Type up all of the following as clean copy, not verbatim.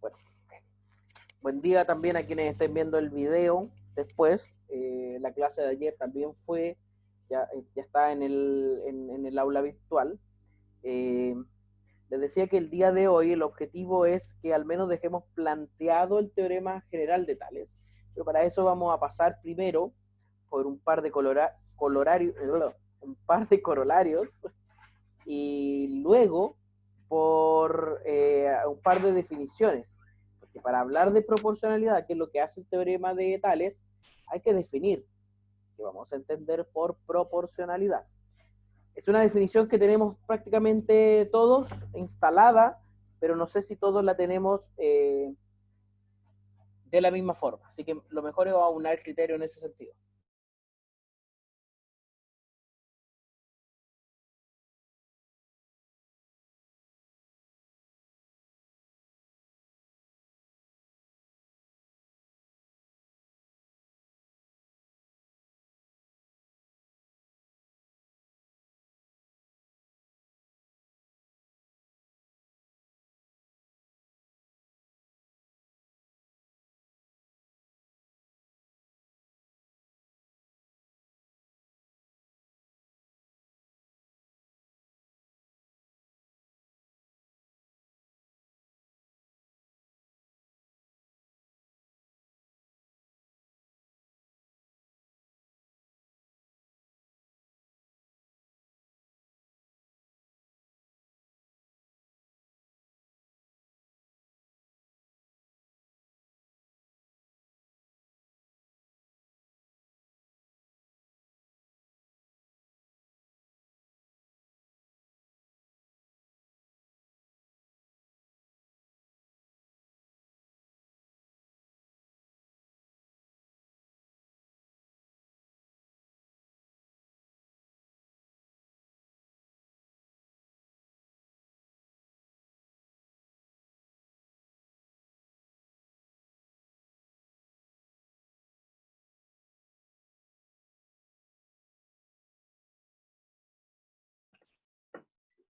Bueno, buen día también a quienes estén viendo el video después. La clase de ayer también fue, ya está en el aula virtual. Eh, Les decía que el día de hoy el objetivo es que al menos dejemos planteado el teorema general de Tales, pero para eso vamos a pasar primero por un par de corolarios y luego por un par de definiciones, porque para hablar de proporcionalidad, que es lo que hace el teorema de Tales, hay que definir, que vamos a entender por proporcionalidad. Es una definición que tenemos prácticamente todos instalada, pero no sé si todos la tenemos de la misma forma. Así que lo mejor es aunar criterio en ese sentido.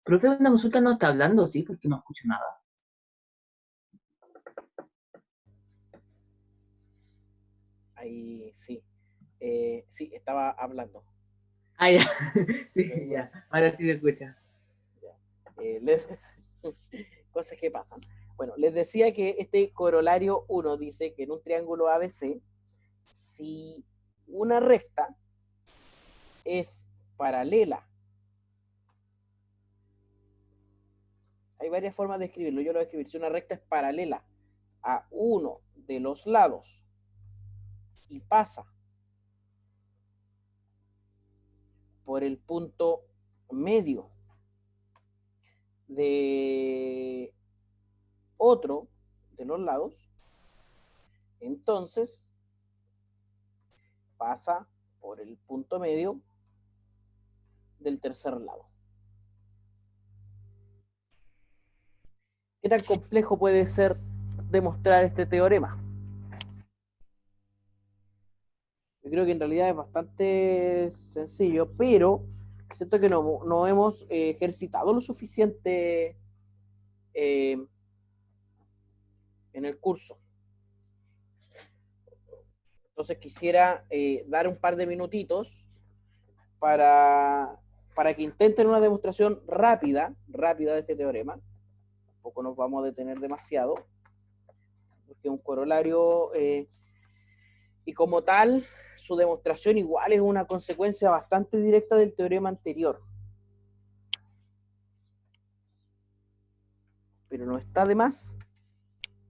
Profe, una consulta no está hablando, ¿sí? Porque no escucho nada. Ahí sí. Sí, estaba hablando. Ah, ya. Lo Sí, mismo ya. es, Ahora sí se escucha. ya. Cosas que pasan. Bueno, les decía que este corolario 1 dice que en un triángulo ABC, si una recta es paralela, hay varias formas de escribirlo, yo lo voy a escribir, si una recta es paralela a uno de los lados y pasa por el punto medio de otro de los lados, entonces pasa por el punto medio del tercer lado. ¿Qué tan complejo puede ser demostrar este teorema? Yo creo que en realidad es bastante sencillo, pero siento que no hemos ejercitado lo suficiente eh, en el curso. Entonces quisiera dar un par de minutitos para, para que intenten una demostración rápida de este teorema. Tampoco nos vamos a detener demasiado, porque es un corolario y como tal, su demostración igual es una consecuencia bastante directa del teorema anterior. Pero no está de más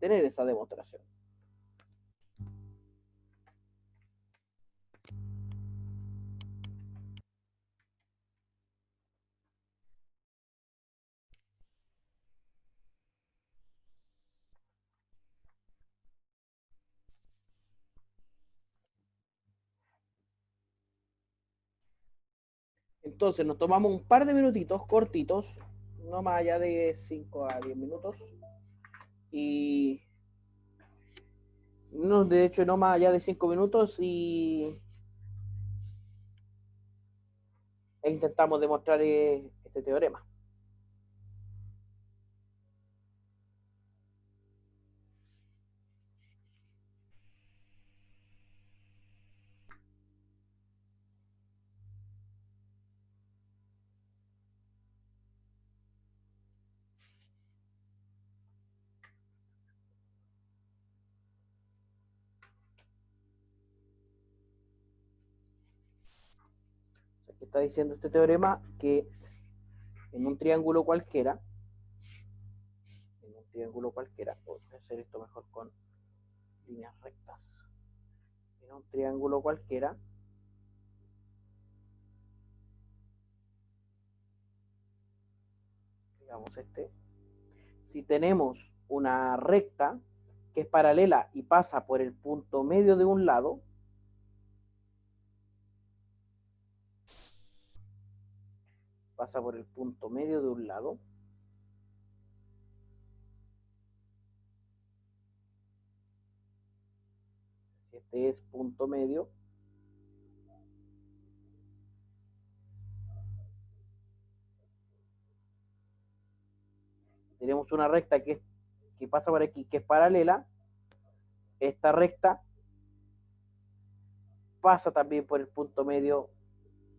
tener esa demostración. Entonces nos tomamos un par de minutitos cortitos, no más allá de 5 a 10 minutos, y no, de hecho no más allá de 5 minutos e intentamos demostrar este teorema. está diciendo este teorema que en un triángulo cualquiera, voy a hacer esto mejor con líneas rectas, en un triángulo cualquiera, digamos si tenemos una recta que es paralela y pasa por el punto medio de un lado, si este es punto medio, tenemos una recta que pasa por aquí, que es paralela, esta recta pasa también por el punto medio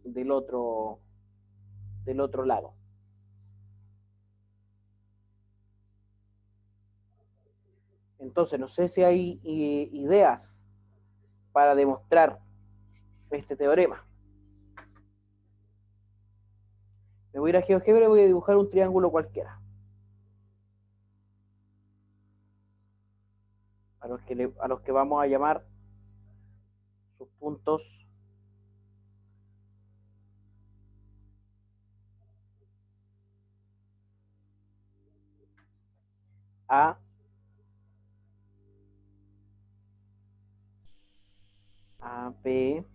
del otro lado. Entonces, no sé si hay ideas para demostrar este teorema. Me voy a ir a GeoGebra y voy a dibujar un triángulo cualquiera. A los que vamos a llamar sus puntos A, B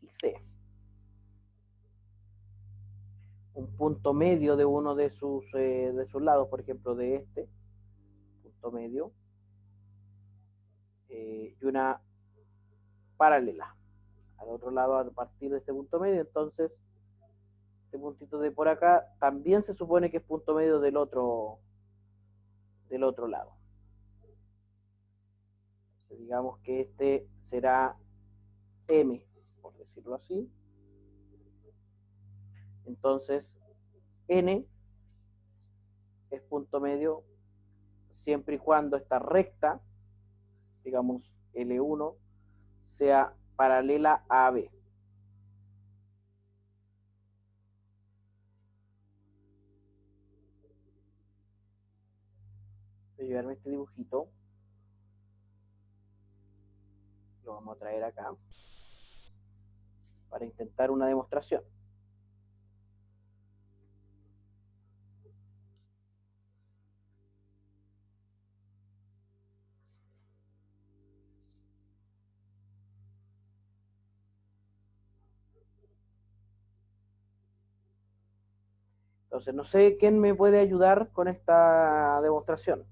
y C. Un punto medio de uno de sus lados, por ejemplo, de este punto medio, y una paralela al otro lado a partir de este punto medio. Entonces, este puntito de por acá también se supone que es punto medio del otro lado. Entonces, digamos que este será M, por decirlo así. Entonces, N es punto medio siempre y cuando esta recta, digamos L1, sea paralela a B. Voy a llevarme este dibujito, lo vamos a traer acá para intentar una demostración. Entonces, no sé quién me puede ayudar con esta demostración.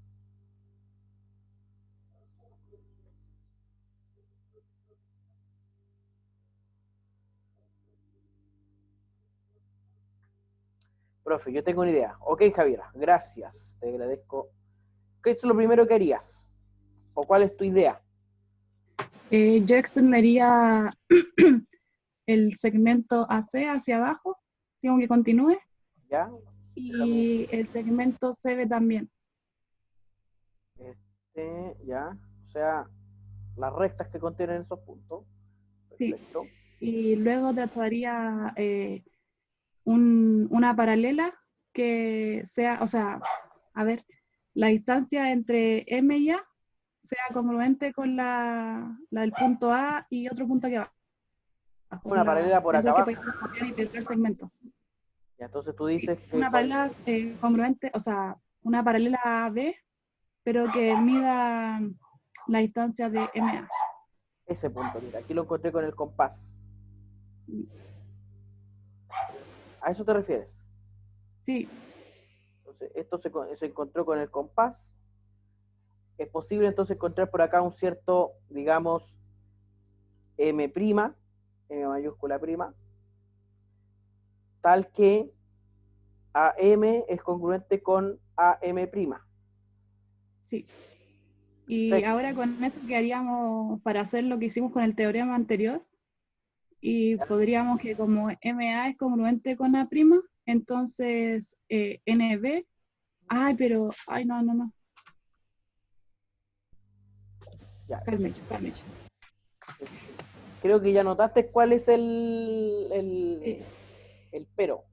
Profe, yo tengo una idea. Ok, Javiera, gracias, te agradezco. ¿Qué es lo primero que harías? ¿O cuál es tu idea? Yo extendería el segmento AC hacia abajo, digamos que continúe, ¿Ya? y el segmento CB también. Ya, o sea, las rectas que contienen esos puntos. Perfecto. Sí. Y luego trataría una paralela que sea, o sea, a ver, la distancia entre M y A sea congruente con la del punto A y otro punto aquí abajo. Una paralela por acá eso que abajo. podemos copiar y pegar segmentos. Y entonces tú dices que Una paralela congruente, o sea, una paralela a B, pero que mida la distancia de MA. ese punto, mira, aquí lo encontré con el compás. ¿A eso te refieres? Sí. Entonces, esto se encontró con el compás. Es posible entonces encontrar por acá un cierto, digamos, M', M mayúscula prima, tal que AM es congruente con AM'. Sí. Y Perfecto. ahora con esto que haríamos para hacer lo que hicimos con el teorema anterior, y podríamos que como MA es congruente con A', entonces NB, ay, no. Ya. Cálmate. Creo que ya notaste cuál es Sí, el pero.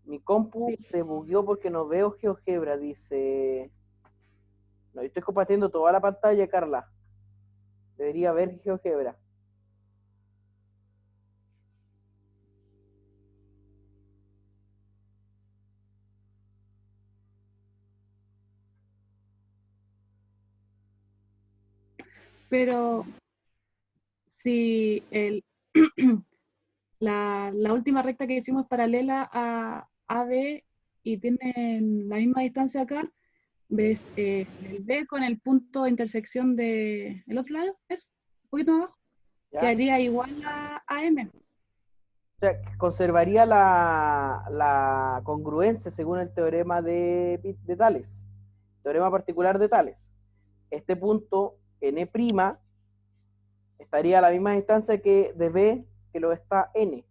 Mi compu sí. se bugueó porque no veo GeoGebra, dice. No, yo estoy compartiendo toda la pantalla, Carla. Debería ver GeoGebra. Pero si la última recta que hicimos es paralela a AB y tienen la misma distancia acá, ves el B con el punto de intersección del otro lado, es un poquito más abajo, ¿Ya? quedaría igual a M. O sea, conservaría la congruencia según el teorema de Tales. Teorema particular de Tales. Este punto, N', estaría a la misma distancia que de B que lo está N.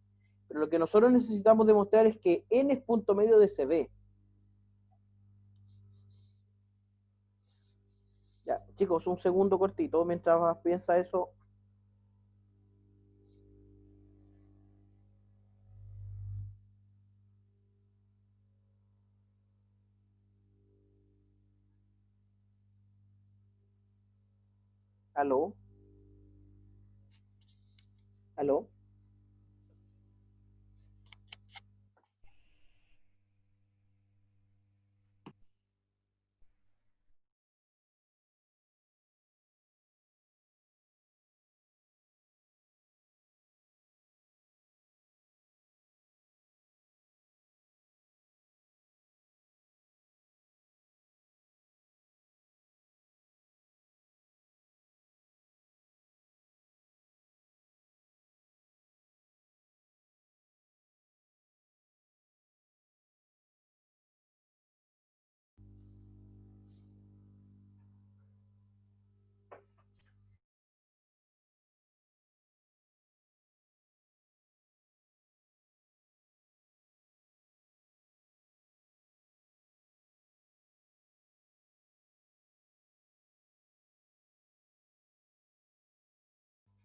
Pero lo que nosotros necesitamos demostrar es que N es punto medio de CB. Ya, chicos, un segundo cortito mientras piensa eso. ¿Aló? ¿Aló?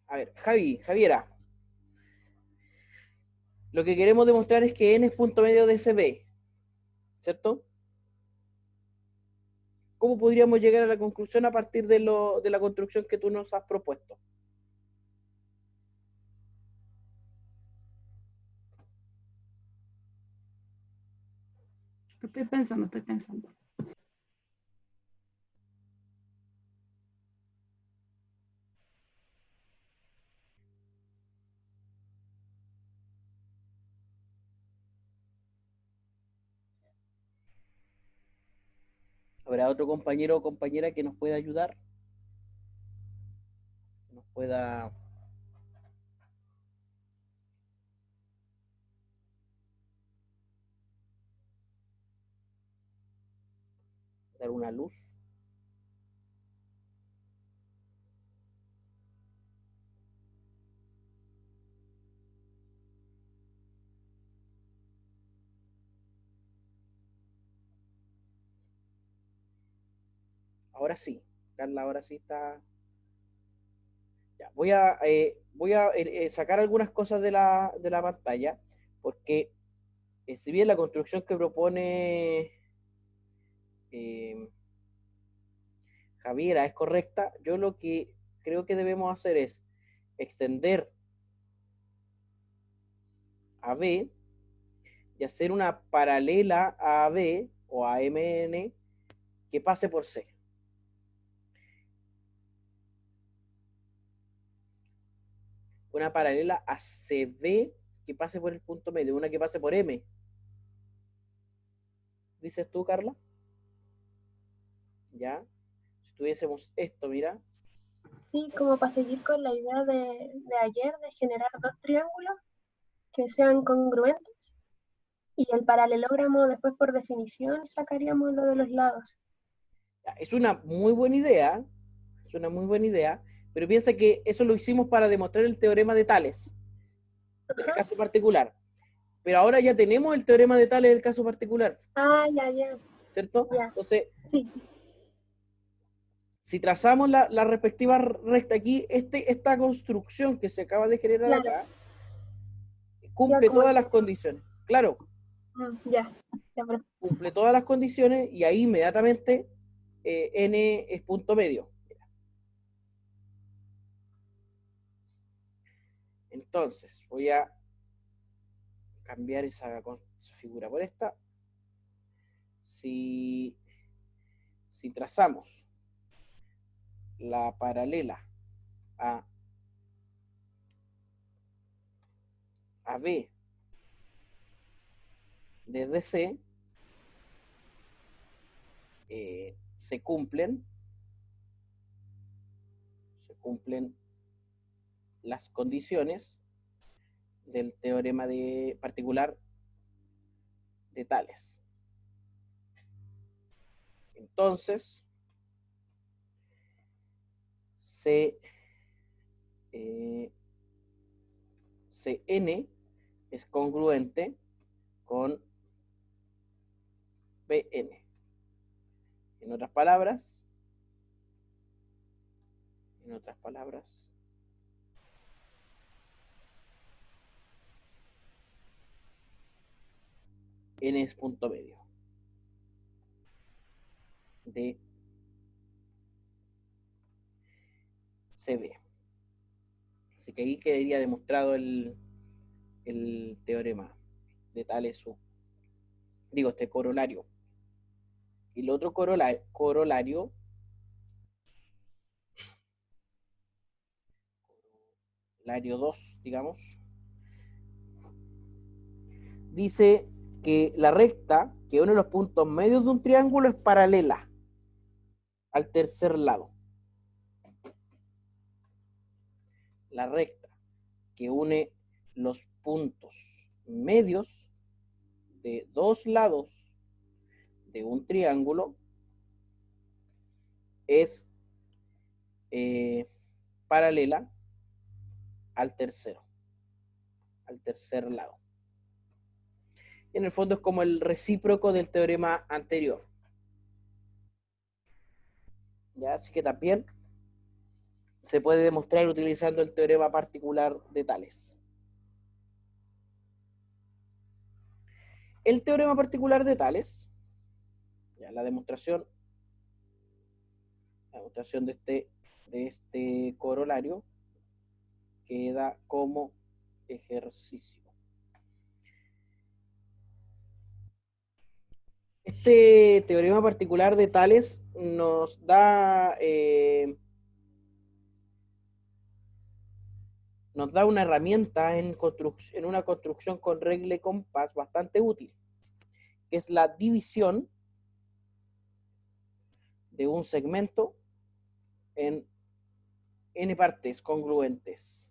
A ver, Javiera, lo que queremos demostrar es que N es punto medio de CB, ¿cierto? ¿Cómo podríamos llegar a la conclusión a partir de la construcción que tú nos has propuesto? Estoy pensando, estoy pensando. ¿Habrá otro compañero o compañera que nos pueda ayudar? Que nos pueda dar una luz. Ahora sí, Carla, ahora sí está. Ya, voy a sacar algunas cosas de la pantalla, porque si bien la construcción que propone eh, Javiera es correcta, yo lo que creo que debemos hacer es extender a B y hacer una paralela a B o a MN que pase por C. Una paralela a CB que pase por el punto medio, una que pase por M. ¿Dices tú, Carla? ¿Ya? Si tuviésemos esto, mira. Sí, como para seguir con la idea de ayer de generar dos triángulos que sean congruentes y el paralelogramo después por definición sacaríamos lo de los lados. Es una muy buena idea, es una muy buena idea, pero piensa que eso lo hicimos para demostrar el teorema de Tales, del Ajá. caso particular. Pero ahora ya tenemos el teorema de Tales del caso particular, Ah, ya, ya, ¿cierto? ya. Entonces, Sí, Si trazamos la respectiva recta aquí, esta construcción que se acaba de generar Claro. acá, cumple como todas el- las condiciones. Claro, Ya, pero cumple todas las condiciones y ahí inmediatamente n es punto medio. Entonces, voy a cambiar esa figura por esta. Si trazamos la paralela a B desde C, se cumplen las condiciones del teorema particular de Tales. Entonces, Cn es congruente con Bn. En otras palabras, n es punto medio de Cb. Así que ahí quedaría demostrado el teorema de Tales, este corolario. Y el otro corolario 2, digamos, dice que la recta que une los puntos medios de un triángulo es paralela al tercer lado. La recta que une los puntos medios de dos lados de un triángulo es paralela al tercer lado. En el fondo es como el recíproco del teorema anterior. ¿Ya? Así que también se puede demostrar utilizando el teorema particular de Tales. El teorema particular de Tales, ya, la demostración de este corolario queda como ejercicio. Este teorema particular de Tales nos da una herramienta en una construcción con regla y compás bastante útil, que es la división de un segmento en n partes congruentes.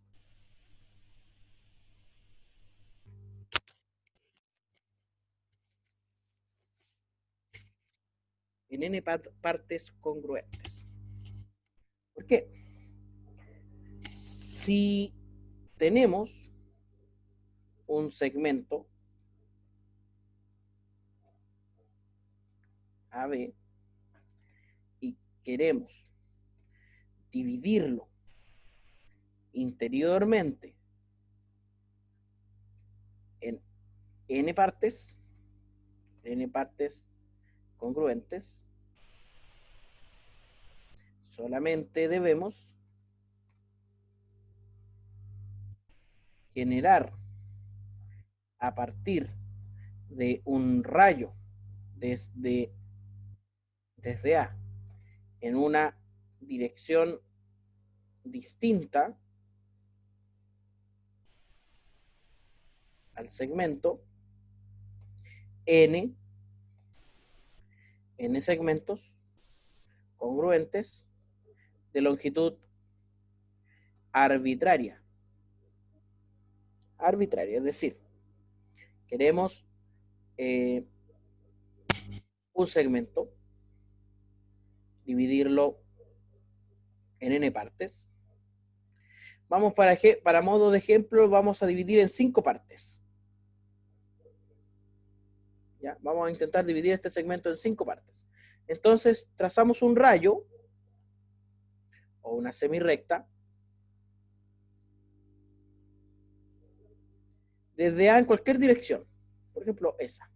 En n partes congruentes. ¿Por qué? Si tenemos un segmento AB y queremos dividirlo interiormente en n partes congruentes, solamente debemos generar a partir de un rayo desde A en una dirección distinta al segmento n segmentos congruentes de longitud arbitraria, es decir, queremos un segmento, dividirlo en n partes. Vamos para modo de ejemplo, vamos a dividir en 5 partes. ¿Ya? Vamos a intentar dividir este segmento en 5 partes. Entonces, trazamos un rayo o una semirrecta desde A en cualquier dirección. Por ejemplo, esa.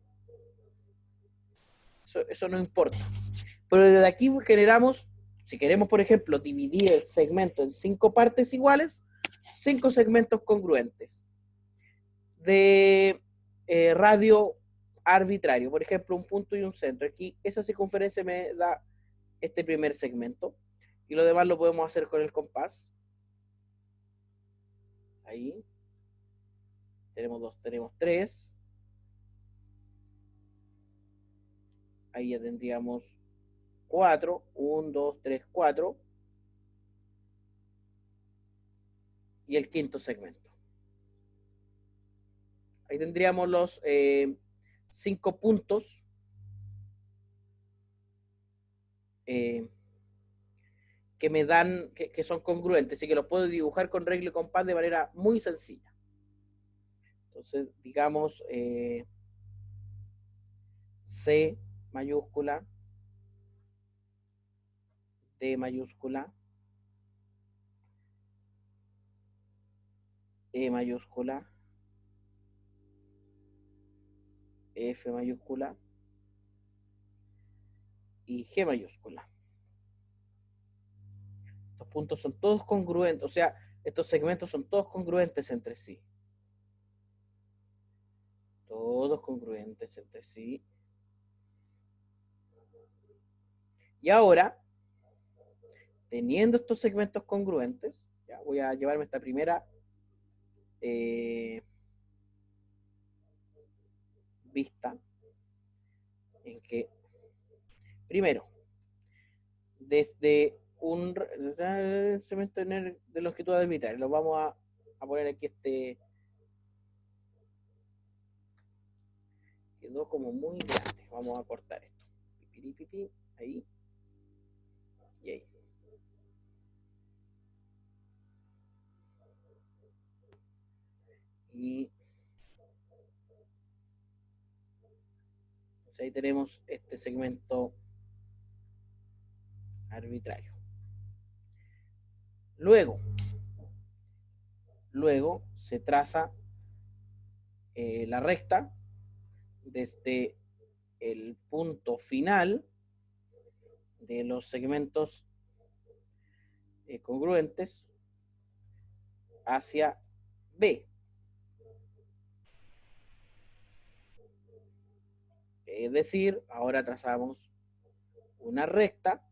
Eso no importa. Pero desde aquí generamos, si queremos, por ejemplo, dividir el segmento en 5 partes iguales, 5 segmentos congruentes de radio arbitrario. Por ejemplo, un punto y un centro. Aquí esa circunferencia me da este primer segmento. Y lo demás lo podemos hacer con el compás. Ahí. Tenemos 2, tenemos 3. Ahí ya tendríamos 4. 1, 2, 3, 4. Y el quinto segmento. Ahí tendríamos los 5 puntos que me dan, que son congruentes y que los puedo dibujar con regla y compás de manera muy sencilla. Entonces, digamos C mayúscula, D mayúscula, E mayúscula, F mayúscula y G mayúscula. Estos puntos son todos congruentes, o sea, estos segmentos son todos congruentes entre sí. Todos congruentes entre sí. Y ahora, teniendo estos segmentos congruentes, ya voy a llevarme esta primera vista, en que, primero, desde un segmento de longitud arbitraria, lo vamos a poner aquí quedó como muy grande, vamos a cortar esto, ahí, y ahí. Y ahí tenemos este segmento arbitrario. Luego se traza la recta desde el punto final de los segmentos congruentes hacia B. Es decir, ahora trazamos una recta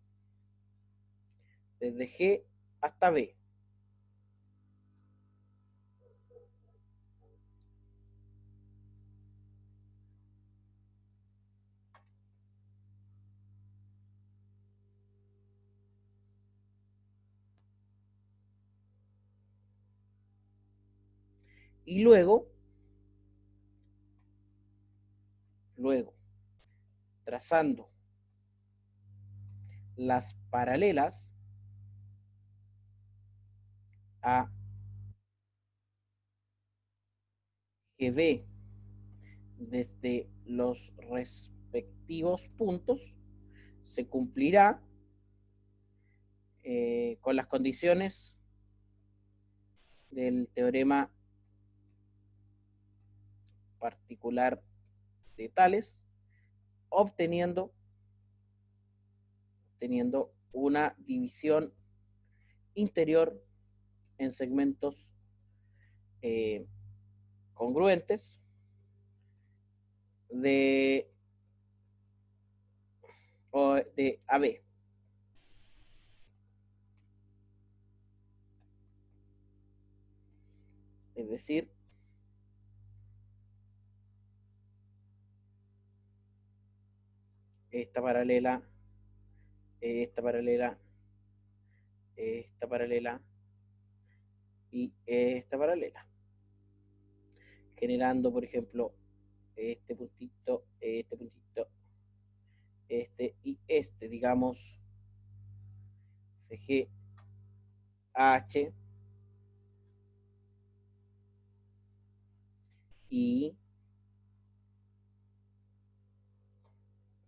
desde G hasta B. Y luego, trazando las paralelas a GB desde los respectivos puntos, se cumplirá con las condiciones del teorema particular de Tales, obteniendo una división interior en segmentos congruentes de AB. Es decir, esta paralela, esta paralela, esta paralela y esta paralela, generando, por ejemplo, este puntito, este y este, digamos, FG H I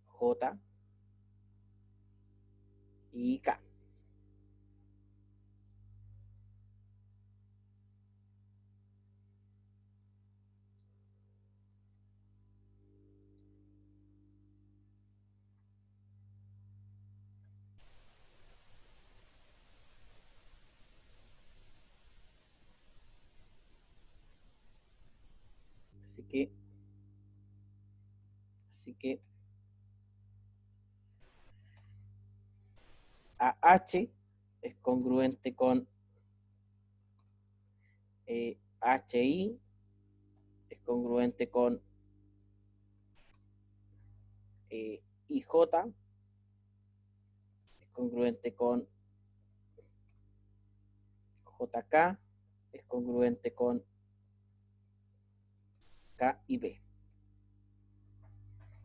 J y K. Así que AH es congruente con HI, es congruente con IJ, es congruente con JK, es congruente con K y B.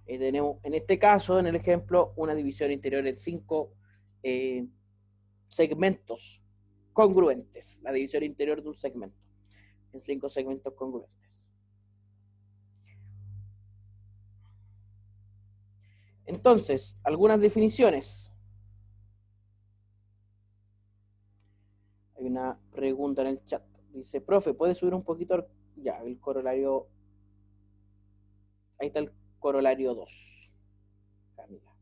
Tenemos, en este caso, en el ejemplo, una división interior en 5 segmentos congruentes. La división interior de un segmento en 5 segmentos congruentes. Entonces, algunas definiciones. Hay una pregunta en el chat. Dice, profe, ¿puede subir un poquito? Ya, el corolario. Ahí está el corolario 2. Camila.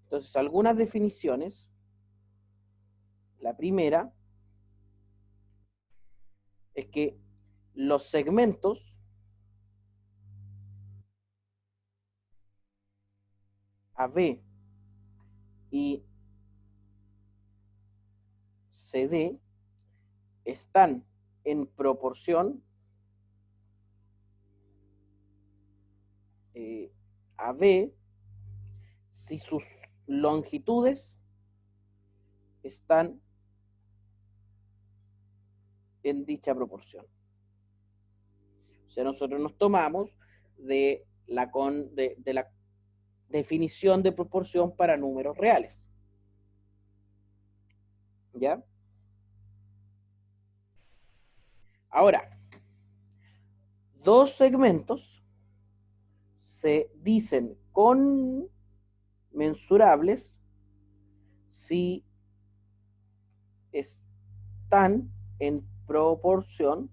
Entonces, algunas definiciones. La primera es que los segmentos AB y CD están en proporción AB si sus longitudes están en dicha proporción. O sea, nosotros nos tomamos de la definición de proporción para números reales. ¿Ya? Ahora, dos segmentos se dicen conmensurables si están en proporción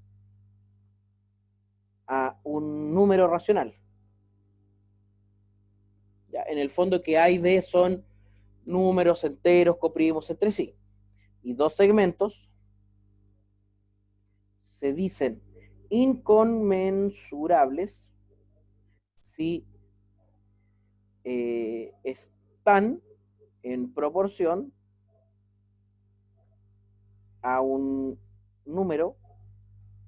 a un número racional. ¿Ya? En el fondo, que A y B son números enteros comprimos entre sí. Y dos segmentos se dicen inconmensurables si están en proporción a un número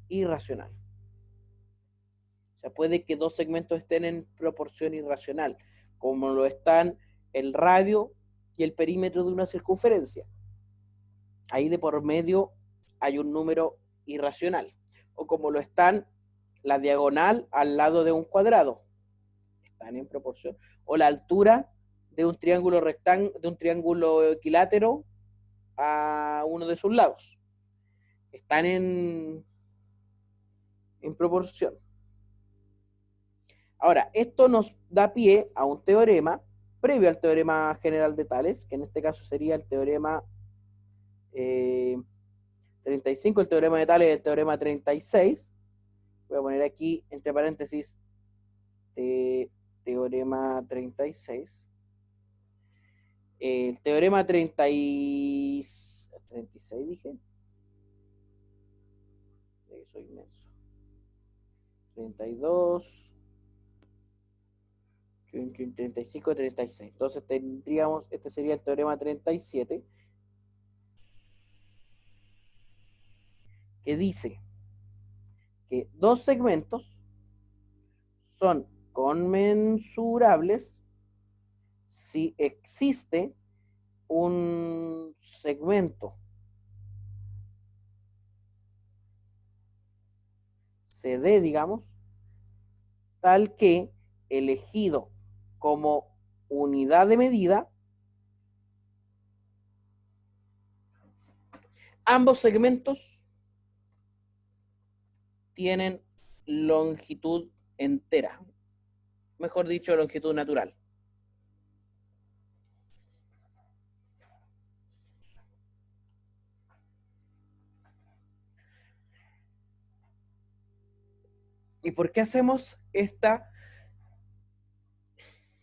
irracional. O sea, puede que dos segmentos estén en proporción irracional, como lo están el radio y el perímetro de una circunferencia. Ahí de por medio hay un número irracional. O como lo están la diagonal al lado de un cuadrado. Están en proporción. O la altura de un triángulo de un triángulo equilátero a uno de sus lados. Están en proporción. Ahora, esto nos da pie a un teorema previo al teorema general de Tales, que en este caso sería el teorema 35, el teorema de Tales, el teorema 36. Voy a poner aquí entre paréntesis teorema 36. El teorema 36 dije. Soy inmenso. 32. 35, 36. Entonces tendríamos, este sería el teorema 37, que dice que dos segmentos son conmensurables si existe un segmento CD, digamos, tal que elegido como unidad de medida, ambos segmentos tienen longitud entera, mejor dicho, longitud natural. ¿Y por qué hacemos esta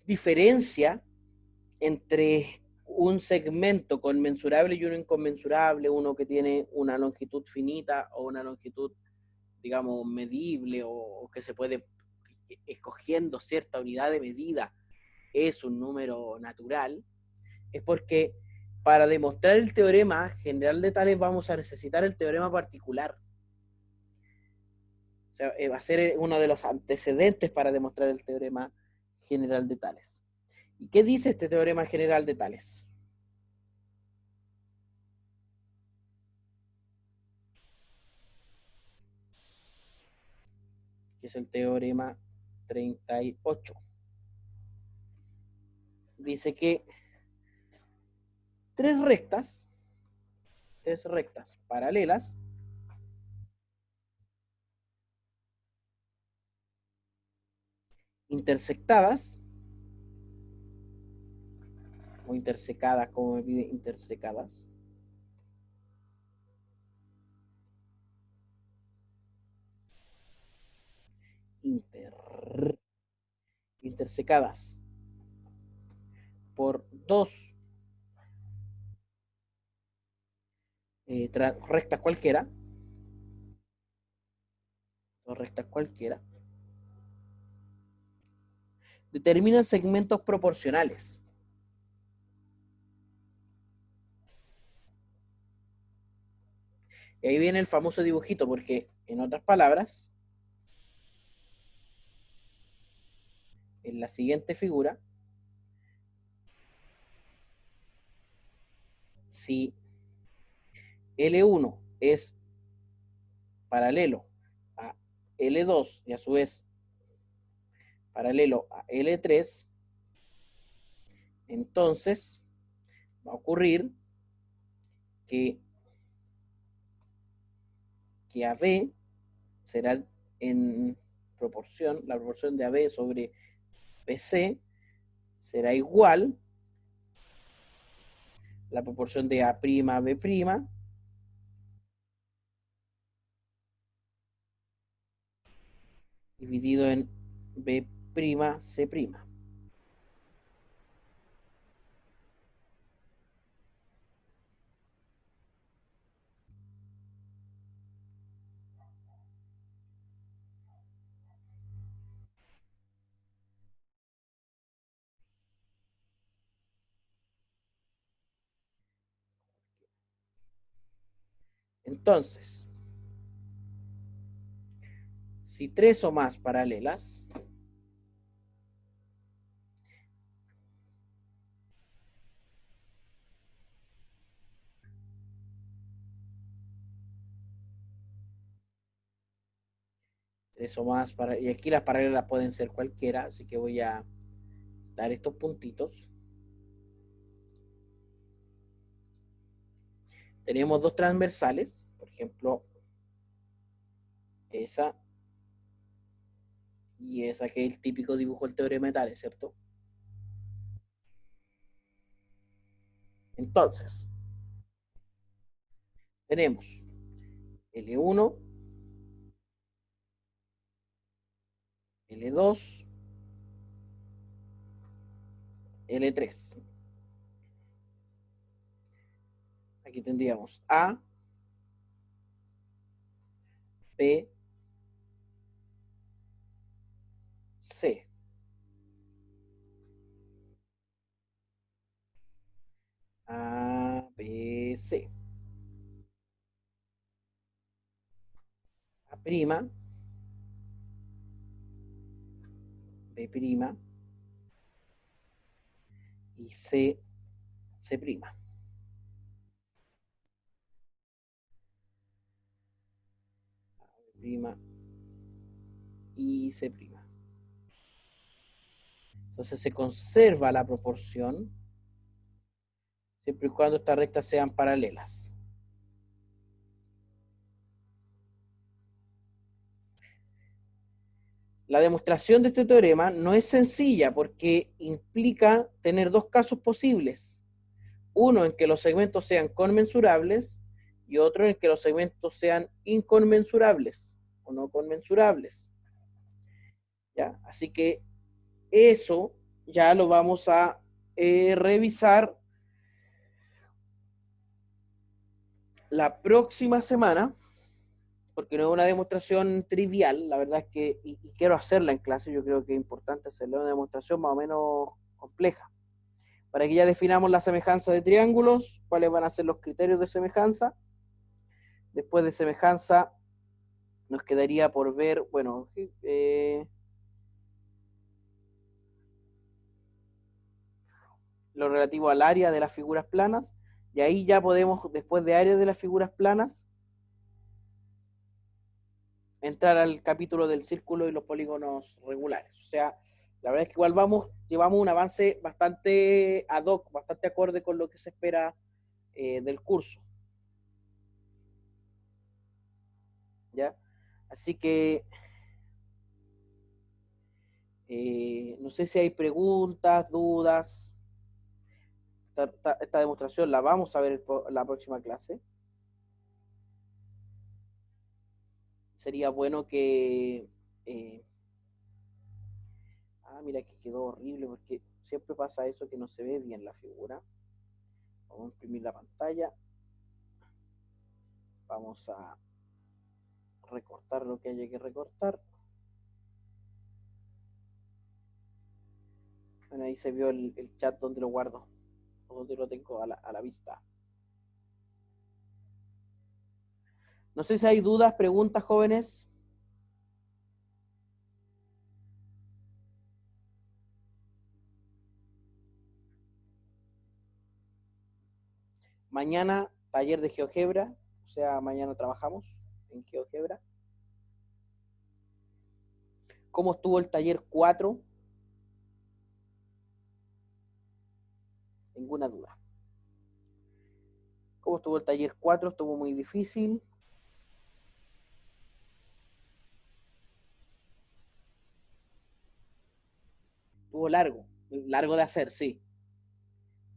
diferencia entre un segmento conmensurable y uno inconmensurable, uno que tiene una longitud finita o una longitud, digamos, medible o que se puede, escogiendo cierta unidad de medida, es un número natural, es porque para demostrar el teorema general de Tales vamos a necesitar el teorema particular. O sea, va a ser uno de los antecedentes para demostrar el teorema general de Tales. ¿Y qué dice este teorema general de Tales? Que es el teorema 38. Dice que tres rectas paralelas intersectadas o intersecadas, como me pide, intersecadas, intersecadas por dos rectas cualquiera, determinan segmentos proporcionales. Y ahí viene el famoso dibujito, porque en otras palabras, en la siguiente figura, si L1 es paralelo a L2 y a su vez paralelo a L3, entonces va a ocurrir que AB será en proporción, la proporción de AB sobre BC será igual a la proporción de A' B' dividido en B' C'. Entonces, si tres o más paralelas y aquí las paralelas pueden ser cualquiera, así que voy a dar estos puntitos. Tenemos dos transversales, por ejemplo, esa y esa, que es el típico dibujo del teorema de Tales, ¿cierto? Entonces, tenemos L1, L2, L3. Aquí tendríamos A, B, C. A, B, C. A', B' y C, C'. B' y C'. Entonces se conserva la proporción siempre y cuando estas rectas sean paralelas. La demostración de este teorema no es sencilla porque implica tener dos casos posibles. Uno en que los segmentos sean conmensurables y otro en que los segmentos sean inconmensurables o no conmensurables. ¿Ya? Así que eso ya lo vamos a revisar la próxima semana, porque no es una demostración trivial, la verdad es que, y quiero hacerla en clase, yo creo que es importante hacerla, una demostración más o menos compleja, para que ya definamos la semejanza de triángulos, cuáles van a ser los criterios de semejanza. Después de semejanza nos quedaría por ver, bueno, lo relativo al área de las figuras planas, y ahí ya podemos, después de área de las figuras planas, entrar al capítulo del círculo y los polígonos regulares. O sea, la verdad es que igual llevamos un avance bastante ad hoc, bastante acorde con lo que se espera del curso. ¿Ya? Así que no sé si hay preguntas, dudas. Esta demostración la vamos a ver en la próxima clase. Sería bueno que... mira que quedó horrible porque siempre pasa eso que no se ve bien la figura. Vamos a imprimir la pantalla. Vamos a recortar lo que haya que recortar. Bueno, ahí se vio el chat donde lo guardo, donde lo tengo a la vista. No sé si hay dudas, preguntas, jóvenes. Mañana, taller de GeoGebra, o sea, mañana trabajamos en GeoGebra. ¿Cómo estuvo el taller 4? Ninguna duda. ¿Cómo estuvo el taller 4? Estuvo muy difícil. Estuvo largo de hacer, sí.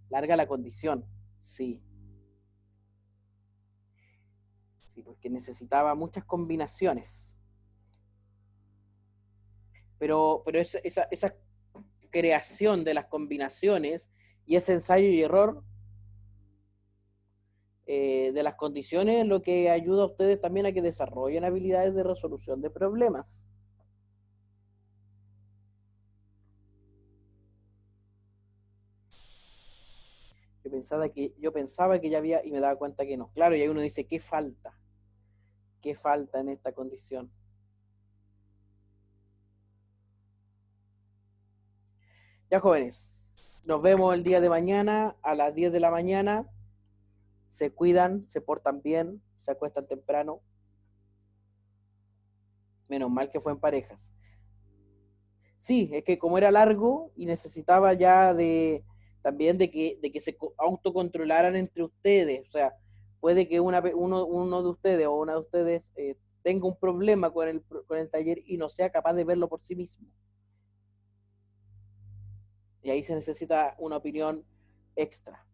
Larga la condición, sí. Sí, porque necesitaba muchas combinaciones. Pero esa creación de las combinaciones y ese ensayo y error de las condiciones es lo que ayuda a ustedes también a que desarrollen habilidades de resolución de problemas. Yo pensaba que ya había, y me daba cuenta que no. Claro, y ahí uno dice, ¿qué falta? ¿Qué falta en esta condición? Ya, jóvenes, nos vemos el día de mañana a las 10 de la mañana. Se cuidan, se portan bien, se acuestan temprano. Menos mal que fue en parejas. Sí, es que como era largo y necesitaba ya también de que se autocontrolaran entre ustedes. O sea, puede que uno de ustedes o una de ustedes tenga un problema con el taller y no sea capaz de verlo por sí mismo. Y ahí se necesita una opinión extra.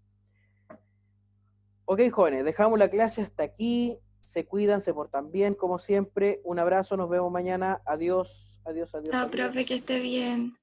Ok, jóvenes, dejamos la clase hasta aquí. Se cuidan, se portan bien, como siempre. Un abrazo, nos vemos mañana. Adiós, adiós, adiós. Chao, Adiós. profe, que esté bien.